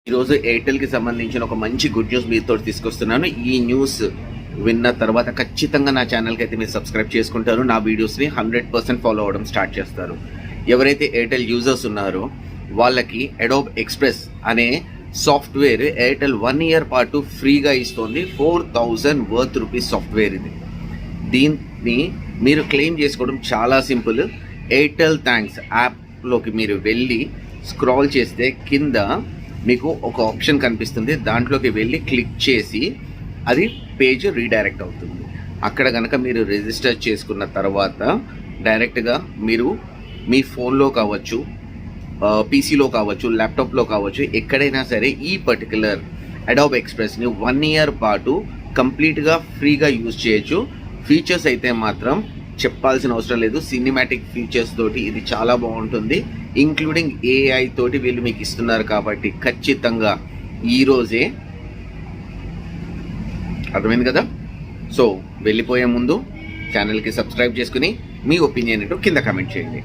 ఈరోజు ఎయిర్టెల్కి సంబంధించిన ఒక మంచి గుడ్ న్యూస్ మీతో తీసుకొస్తున్నాను. ఈ న్యూస్ విన్న తర్వాత ఖచ్చితంగా నా ఛానల్కి అయితే మీరు సబ్స్క్రైబ్ చేసుకుంటారు, నా వీడియోస్ని 100% ఫాలో అవ్వడం స్టార్ట్ చేస్తారు. ఎవరైతే ఎయిర్టెల్ యూజర్స్ ఉన్నారో వాళ్ళకి అడోబ్ ఎక్స్ప్రెస్ అనే సాఫ్ట్వేర్ ఎయిర్టెల్ 1 ఇయర్ పాటు ఫ్రీగా ఇస్తుంది. 4000 వర్త్ రూపీస్ సాఫ్ట్వేర్ ఇది. దీన్ని మీరు క్లెయిమ్ చేసుకోవడం చాలా సింపుల్. ఎయిర్టెల్ థ్యాంక్స్ యాప్లోకి మీరు వెళ్ళి స్క్రాల్ చేస్తే కింద మీకు ఒక ఆప్షన్ కనిపిస్తుంది. దాంట్లోకి వెళ్ళి క్లిక్ చేసి అది పేజ్ రీడైరెక్ట్ అవుతుంది. అక్కడ కనుక మీరు రిజిస్టర్ చేసుకున్న తర్వాత డైరెక్ట్గా మీరు మీ ఫోన్లో కావచ్చు, పీసీలో కావచ్చు, ల్యాప్టాప్లో కావచ్చు, ఎక్కడైనా సరే ఈ పర్టికులర్ అడోబ్ ఎక్స్ప్రెస్ని 1 ఇయర్ పాటు కంప్లీట్గా ఫ్రీగా యూజ్ చేయొచ్చు. ఫీచర్స్ అయితే మాత్రం చెప్పాల్సిన అవసరం లేదు. సినిమాటిక్ ఫీచర్స్ తోటి ఇది చాలా బాగుంటుంది. ఇంక్లూడింగ్ ఏఐ తోటి వీళ్ళు మీకు ఇస్తున్నారు కాబట్టి ఖచ్చితంగా ఈరోజే అర్థమైంది కదా. సో వెళ్ళిపోయే ముందు ఛానల్కి సబ్స్క్రైబ్ చేసుకుని మీ ఒపీనియన్ ఏంటో కింద కామెంట్ చేయండి.